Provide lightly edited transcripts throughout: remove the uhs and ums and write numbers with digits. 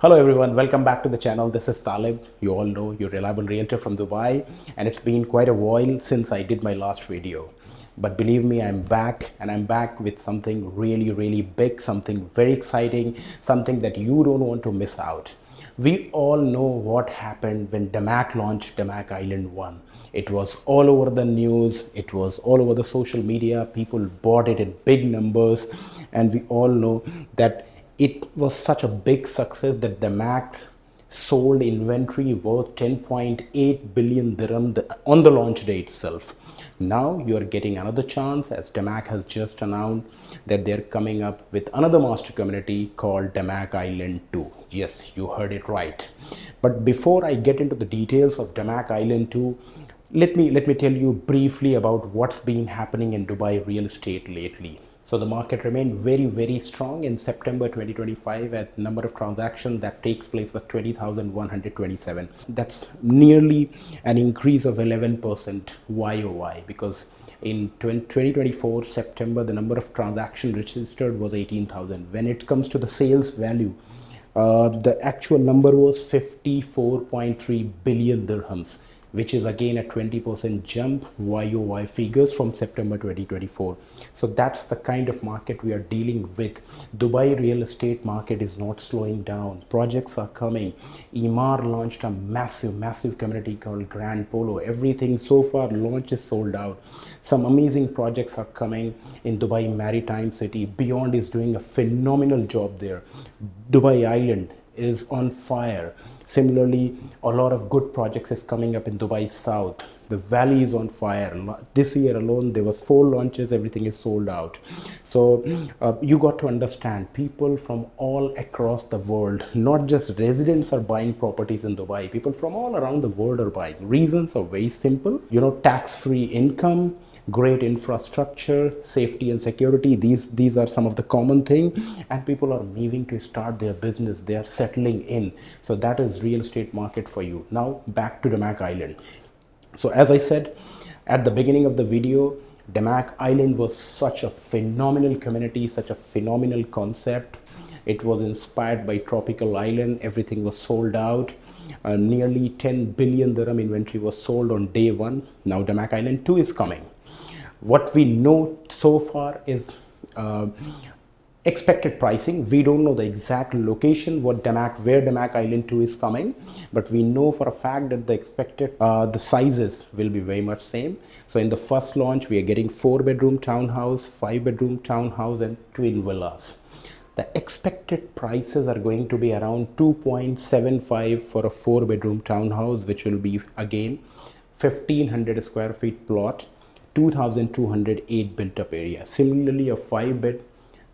Hello everyone, welcome back to the channel. This is Talib. You all know, your reliable realtor from Dubai, and it's been quite a while since I did my last video. But believe me, I'm back, and I'm back with something really big, something very exciting, something that you don't want to miss out. We all know what happened when Damac launched Damac Island 1. It was all over the news, it was all over the social media, people bought it in big numbers, and we all know that it was such a big success that the Damac sold inventory worth 10.8 billion dirham on the launch day itself. Now you are getting another chance, as Damac has just announced that they're coming up with another master community called Damac Island 2. Yes, you heard it right. But before I get into the details of Damac Island 2, let me tell you briefly about what's been happening in Dubai real estate lately. So the market remained very strong in September 2025 at number of transactions that takes place was 20,127. That's nearly an increase of 11% YOY, because in 2024 September the number of transactions registered was 18,000. When it comes to the sales value, the actual number was 54.3 billion dirhams, which is again a 20% jump YOY figures from September 2024. So that's the kind of market we are dealing with. Dubai real estate market is not slowing down. Projects are coming. Emaar launched a massive community called Grand Polo. Everything so far launch is sold out. Some amazing projects are coming in Dubai Maritime City. Beyond is doing a phenomenal job there. Dubai Island is on fire. Similarly, a lot of good projects is coming up in Dubai South. The valley is on fire. This year alone, there was 4 launches. Everything is sold out. So you got to understand, people from all across the world, not just residents are buying properties in Dubai. People from all around the world are buying. Reasons are very simple. Tax-free income, great infrastructure, safety and security. These are some of the common thing, and people are moving to start their business. They are settling in. So that is real estate market for you. Now back to Damac Island. So as I said at the beginning of the video, Damac Island was such a phenomenal community, such a phenomenal concept. It was inspired by tropical island. Everything was sold out. Nearly 10 billion dirham inventory was sold on day 1. Now Damac Island 2 is coming. What we know so far is expected pricing. We don't know the exact location where Damac Island 2 is coming, but we know for a fact that the expected the sizes will be very much same. So in the first launch, we are getting 4-bedroom townhouse, 5-bedroom townhouse, and twin villas. The expected prices are going to be around 2.75 for a 4-bedroom townhouse, which will be again 1,500 square feet plot, 2,208 built up area. Similarly, a 5-bed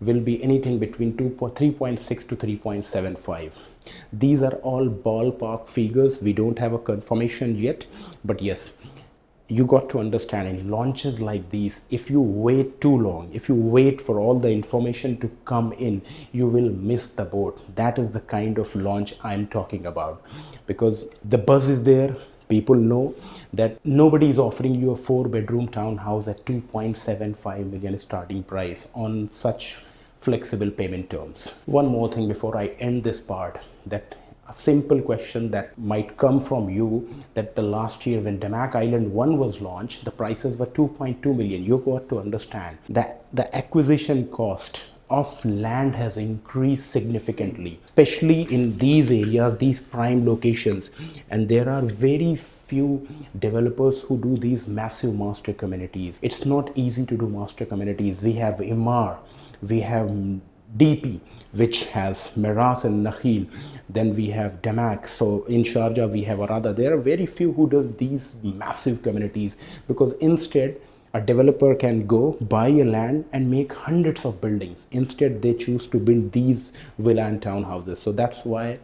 will be anything between 3.6 to 3.75. These are all ballpark figures. We don't have a confirmation yet, but yes, you got to understand, in launches like these, if you wait too long, if you wait for all the information to come in, you will miss the boat. That is the kind of launch I'm talking about, because the buzz is there. People know that nobody is offering you a 4-bedroom townhouse at 2.75 million starting price on such flexible payment terms. One more thing before I end this part, that a simple question that might come from you, that the last year when Damac Island 1 was launched, the prices were 2.2 million. You got to understand that the acquisition cost of land has increased significantly, especially in these areas, these prime locations, and there are very few developers who do these massive master communities. It's not easy to do master communities. We have Emaar, we have DP, which has Meras and Nakhil, then we have Damac. So in Sharjah we have Arada. There are very few who does these massive communities, because instead a developer can go buy a land and make hundreds of buildings. Instead, they choose to build these villa and townhouses. So that's why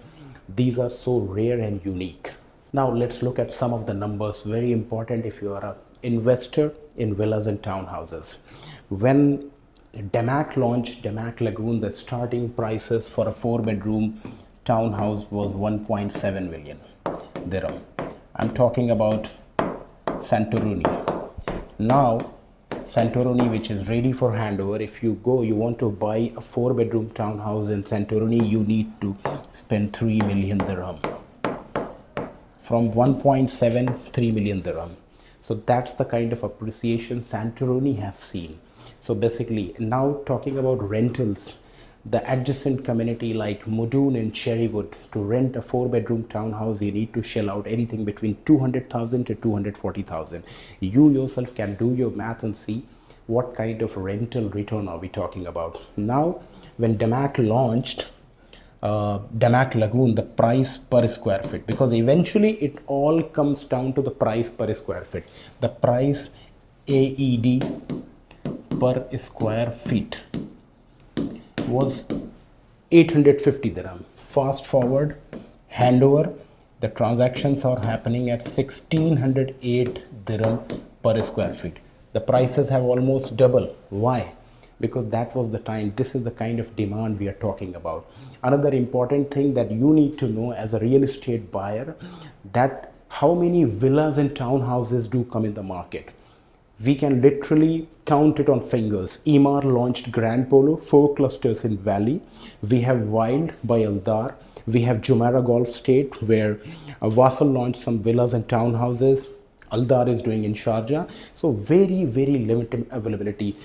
these are so rare and unique. Now let's look at some of the numbers. Very important if you are an investor in villas and townhouses. When Damac launched Damac Lagoon, the starting prices for a 4-bedroom townhouse was 1.7 million dirham. I'm talking about Santorini. Now Santorini, which is ready for handover. If you want to buy a 4-bedroom townhouse in Santorini, you need to spend 3 million dirham, from 1.73 million dirham. So that's the kind of appreciation Santorini has seen. So basically, now talking about rentals, the adjacent community like Mudun and Cherrywood, to rent a 4-bedroom townhouse, you need to shell out anything between 200,000 to 240,000. You yourself can do your math and see what kind of rental return are we talking about. Now, when Damac launched Damac Lagoon, the price per square feet, because eventually it all comes down to the price per square feet. The price AED per square feet was 850 dirham. Fast forward, handover, the transactions are happening at 1608 dirham per square feet. The prices have almost doubled. Why? Because that was the time. This is the kind of demand we are talking about. Another important thing that you need to know as a real estate buyer, that how many villas and townhouses do come in the market. We can literally count it on fingers. Emaar launched Grand Polo, 4 clusters in Valley. We have Wild by Aldar. We have Jumeirah Golf State, where Wasl launched some villas and townhouses. Aldar is doing in Sharjah. So very, very limited availability.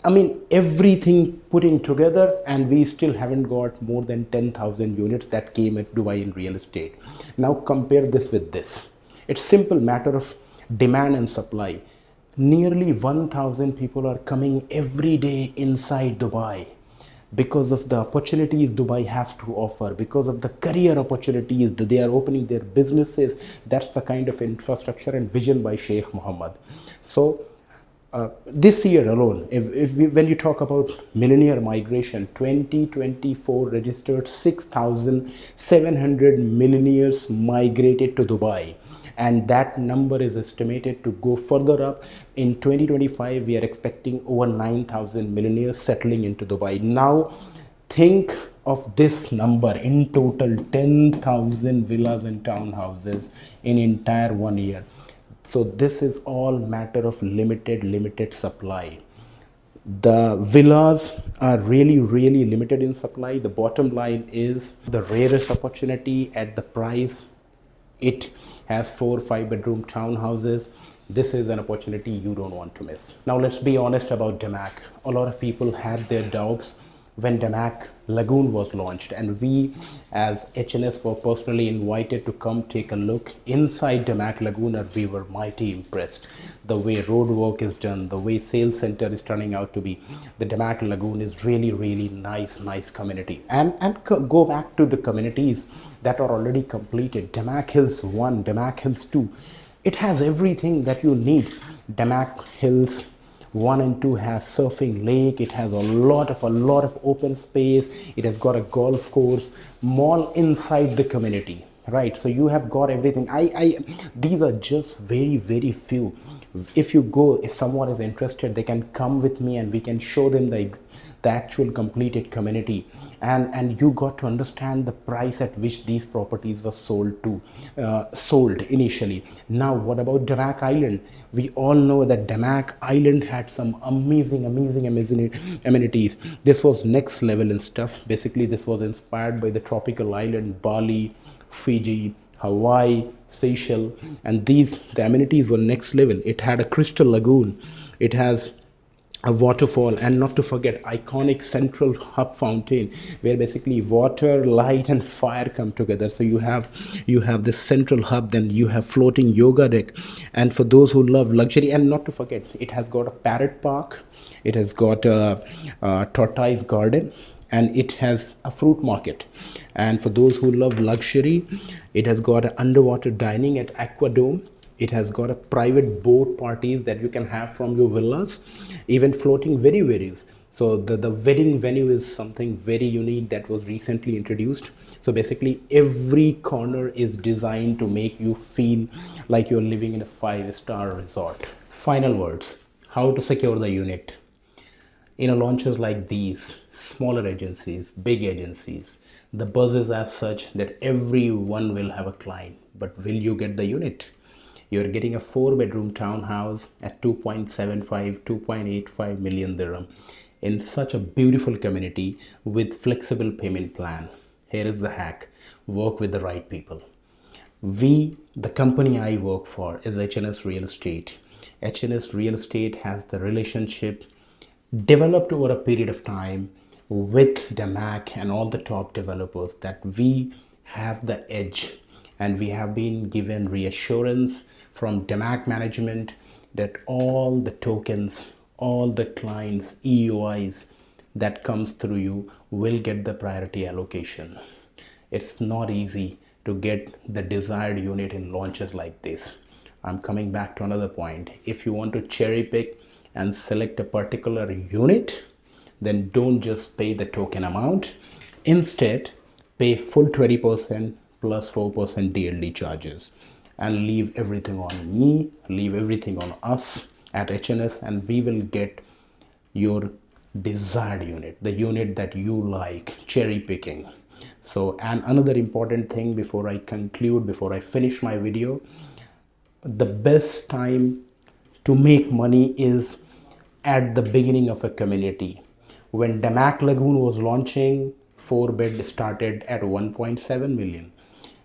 I mean, everything putting together, and we still haven't got more than 10,000 units that came at Dubai in real estate. Now compare this with this. It's simple matter of demand and supply. Nearly 1,000 people are coming every day inside Dubai because of the opportunities Dubai has to offer, because of the career opportunities that they are opening their businesses. That's the kind of infrastructure and vision by Sheikh Mohammed. So this year alone, when you talk about millennial migration, 2024 registered 6,700 millennials migrated to Dubai. And that number is estimated to go further up. In 2025, we are expecting over 9,000 millennials settling into Dubai. Now, think of this number in total, 10,000 villas and townhouses in entire 1 year. So this is all matter of limited supply. The villas are really limited in supply. The bottom line is the rarest opportunity at the price. It has 4 5-bedroom townhouses. This is an opportunity you don't want to miss. Now let's be honest about Damac. A lot of people had their doubts when Damac Lagoon was launched, and we as HNS were personally invited to come take a look inside Damac Lagoon, and we were mighty impressed. The way road work is done, the way sales center is turning out to be. The Damac Lagoon is really nice community. And go back to the communities that are already completed. Damac Hills 1, Damac Hills 2. It has everything that you need. Damac Hills 1 and 2 has surfing lake. It has a lot of open space. It has got a golf course, mall inside the community, right? So you have got everything. These are just very few. If someone is interested, they can come with me and we can show them the actual completed community. And you got to understand the price at which these properties were sold initially. Now, what about Damac Island? We all know that Damac Island had some amazing amenities. This was next level and stuff. Basically, this was inspired by the tropical island Bali, Fiji, Hawaii, Seychelles, and the amenities were next level. It had a crystal lagoon. It has a waterfall, and not to forget iconic central hub fountain, where basically water, light and fire come together. So you have this central hub, then you have floating yoga deck. And for those who love luxury, and not to forget, it has got a parrot park, it has got a tortoise garden, and it has a fruit market. And for those who love luxury, it has got underwater dining at Aquadome. It has got a private boat parties that you can have from your villas, even floating venues. So the wedding venue is something very unique that was recently introduced. So basically every corner is designed to make you feel like you're living in a 5-star resort. Final words, how to secure the unit. In launches like these, smaller agencies, big agencies, the buzz is as such that everyone will have a client, but will you get the unit? You're getting a 4-bedroom townhouse at 2.75, 2.85 million dirham in such a beautiful community with flexible payment plan. Here is the hack: work with the right people. The company I work for is HNS Real Estate. HNS Real Estate has the relationship developed over a period of time with DAMAC and all the top developers that we have the edge, and we have been given reassurance from DAMAC management that all the tokens, all the clients, EOIs that comes through you will get the priority allocation. It's not easy to get the desired unit in launches like this. I'm coming back to another point. If you want to cherry pick and select a particular unit, then don't just pay the token amount. Instead, pay full 20% plus 4% DLD charges, and leave everything on me, leave everything on us at HNS, and we will get your desired unit, the unit that you like, cherry picking. So, and another important thing before I conclude, before I finish my video, the best time to make money is at the beginning of a community. When Damac Lagoon was launching, 4-bed started at 1.7 million.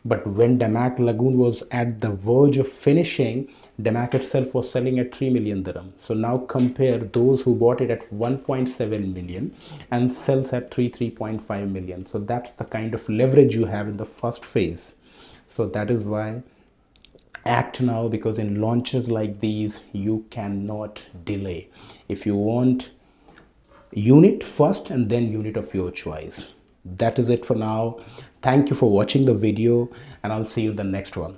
But when Damac Lagoon was at the verge of finishing, Damac itself was selling at 3 million dirham. So now compare those who bought it at 1.7 million and sells at 3.5 million. So that's the kind of leverage you have in the first phase. So that is why act now, because in launches like these you cannot delay. If you want unit first and then unit of your choice. That is it for now. Thank you for watching the video, and I'll see you in the next one.